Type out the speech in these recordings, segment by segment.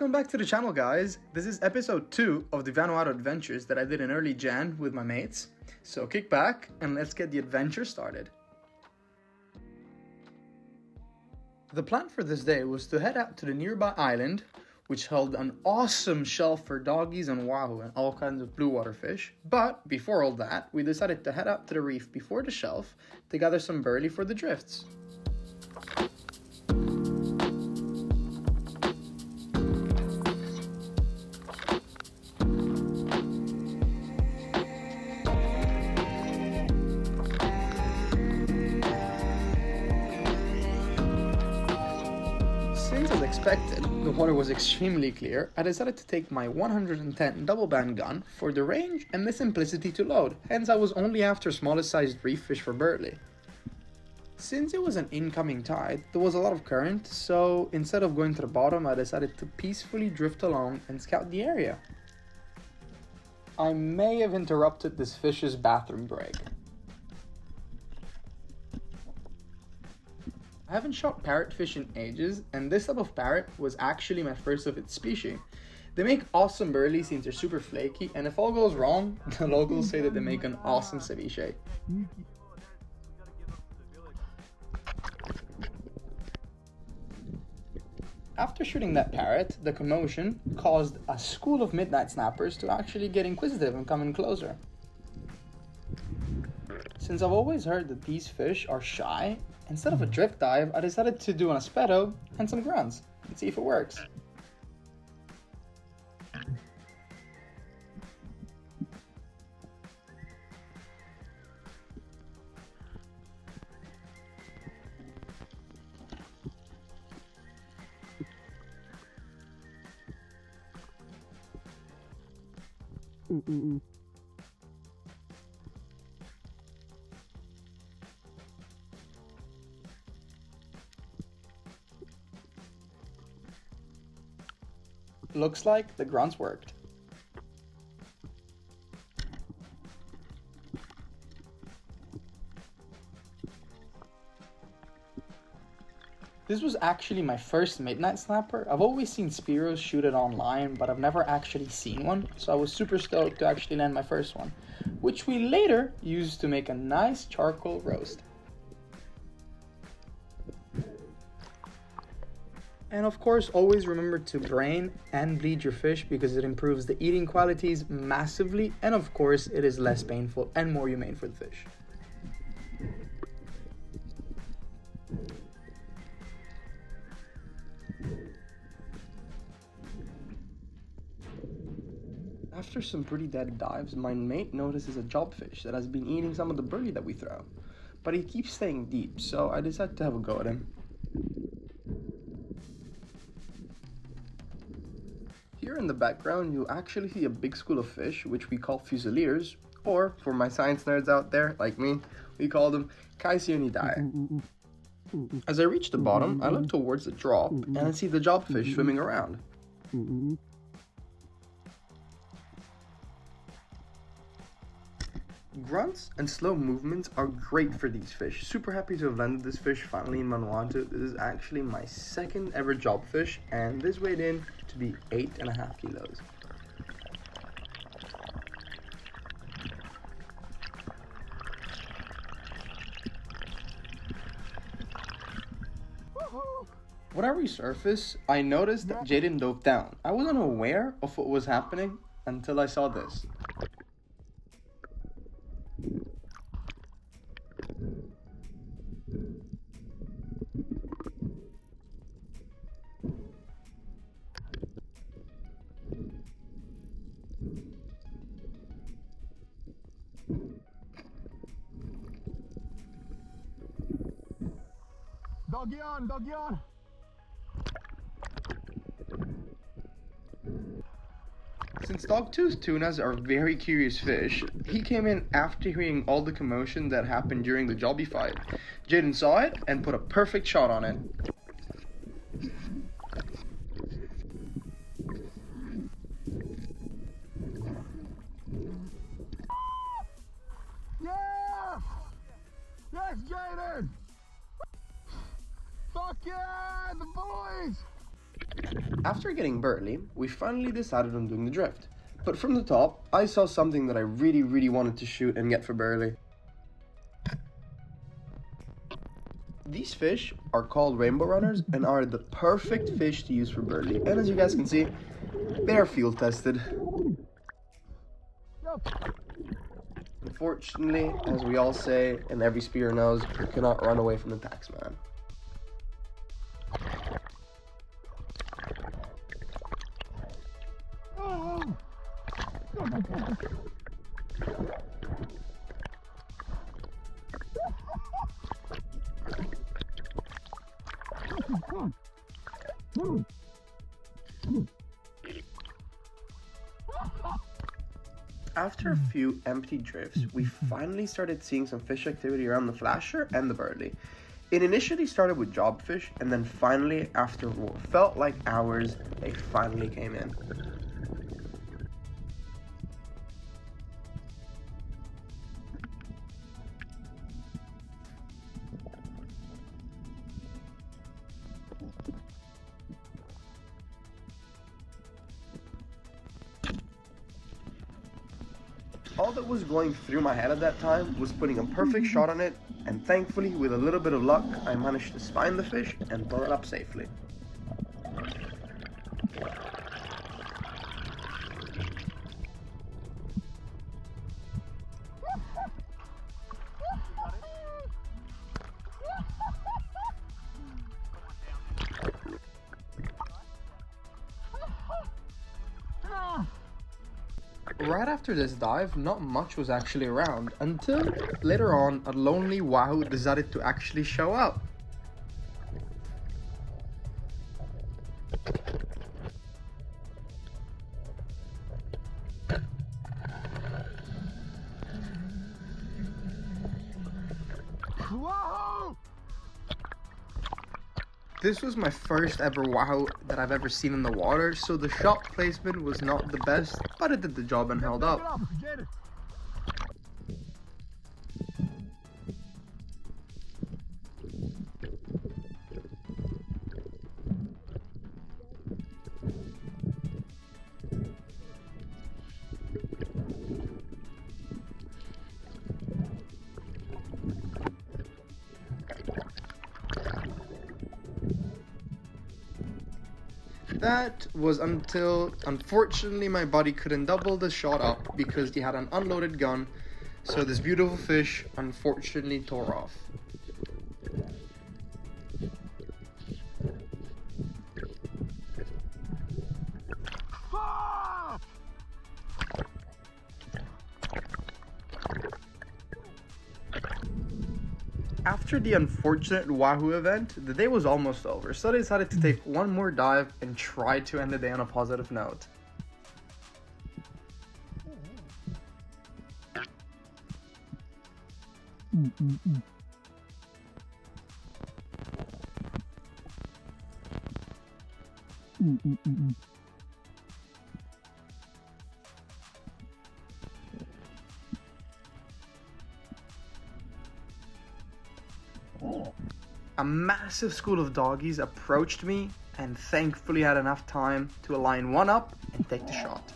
Welcome back to the channel, guys. This is episode 2 of the Vanuatu adventures that I did in early Jan with my mates. So kick back and let's get the adventure started. The plan for this day was to head out to the nearby island, which held an awesome shelf for doggies and wahoo and all kinds of blue water fish. But before all that, we decided to head out to the reef before the shelf to gather some burley for the drifts. Since as expected, the water was extremely clear, I decided to take my 110 double band gun for the range and the simplicity to load, hence I was only after smallest sized reef fish for burley. Since it was an incoming tide, there was a lot of current, so instead of going to the bottom, I decided to peacefully drift along and scout the area. I may have interrupted this fish's bathroom break. I haven't shot parrotfish in ages, and this type of parrot was actually my first of its species. They make awesome burley since they're super flaky, and if all goes wrong, the locals say that they make an awesome ceviche. After shooting that parrot, the commotion caused a school of midnight snappers to actually get inquisitive and come in closer. Since I've always heard that these fish are shy, instead of a drift dive, I decided to do an aspedo and some grunts and see if it works. Looks like the grunts worked. This was actually my first midnight snapper. I've always seen Spearos shoot it online, but I've never actually seen one, so I was super stoked to actually land my first one, which we later used to make a nice charcoal roast. And of course, always remember to brain and bleed your fish because it improves the eating qualities massively, and of course it is less painful and more humane for the fish. After some pretty dead dives, my mate notices a jobfish that has been eating some of the burley that we throw, but he keeps staying deep, so I decided to have a go at him. Here in the background, you'll actually see a big school of fish, which we call fusiliers, or for my science nerds out there, like me, we call them Caesionidae. As I reach the bottom, I look towards the drop, and I see the jobfish swimming around. Grunts and slow movements are great for these fish. Super happy to have landed this fish finally in Vanuatu. This is actually my second ever jobfish, and this weighed in to be 8.5 kilos. When I resurfaced, I noticed that Jaden dove down. I wasn't aware of what was happening until I saw this. Doggy on, doggy on. Since dogtooth tunas are very curious fish, he came in after hearing all the commotion that happened during the jobby fight. Jaden saw it and put a perfect shot on it. Yeah! Yes, Jaden! Fuck yeah, the boys! After getting burley, we finally decided on doing the drift. But from the top, I saw something that I really wanted to shoot and get for burley. These fish are called rainbow runners and are the perfect fish to use for burley. And as you guys can see, they are field tested. Unfortunately, as we all say, and every spear knows, you cannot run away from the taxman. After a few empty drifts, we finally started seeing some fish activity around the flasher and the burley. It initially started with jobfish, and then finally, after what felt like hours, they finally came in. All that was going through my head at that time was putting a perfect shot on it, and thankfully, with a little bit of luck, I managed to spine the fish and pull it up safely. Right after this dive, not much was actually around, until later on a lonely wahoo decided to actually show up. Whoa! This was my first ever wahoo that I've ever seen in the water, so the shot placement was not the best, but it did the job and held up. Get it. That was until, unfortunately, my buddy couldn't double the shot up because he had an unloaded gun, so this beautiful fish unfortunately tore off. After the unfortunate wahoo event, the day was almost over, so I decided to take one more dive and try to end the day on a positive note. A massive school of doggies approached me and thankfully had enough time to align one up and take the shot.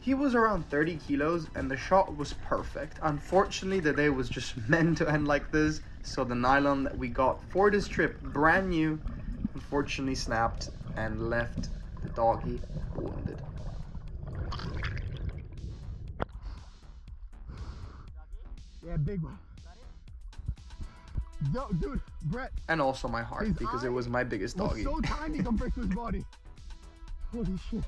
He was around 30 kilos and the shot was perfect. Unfortunately, the day was just meant to end like this, so the nylon that we got for this trip, brand new, unfortunately snapped and left the doggy wounded. Yeah, big one. Yo, dude, Brett. And also my heart, because it was my biggest doggy. So tiny compared to his body. Holy shit.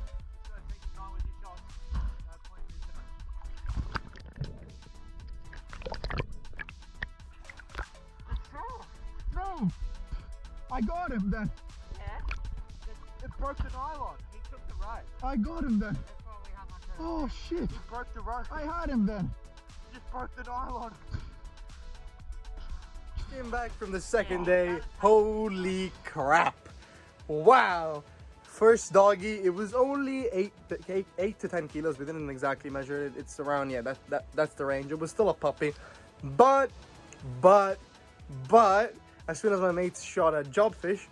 I got him then. Yeah? It broke the nylon. He took the rope. I got him then. That's why we hung onto it. Oh shit. He broke the rope. I had him then. He just broke the nylon. Came back from the second day. Holy crap. Wow. first doggy. It was only 8 to 10 kilos. We didn't exactly measure it. It's around, yeah, that's the range. It was still a puppy. But, as soon as my mates shot a jobfish,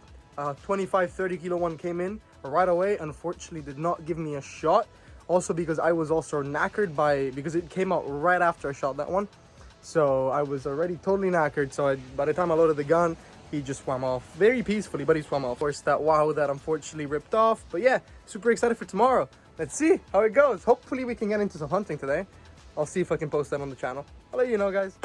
25, 30 kilo one came in right away. Unfortunately, did not give me a shot. Also because I was also knackered because it came out right after I shot that one. So I was already totally knackered. So by the time I loaded the gun, he just swam off very peacefully, but he swam off. Of course, that wow that unfortunately ripped off. But yeah, super excited for tomorrow. Let's see how it goes. Hopefully we can get into some hunting today. I'll see if I can post that on the channel. I'll let you know, guys.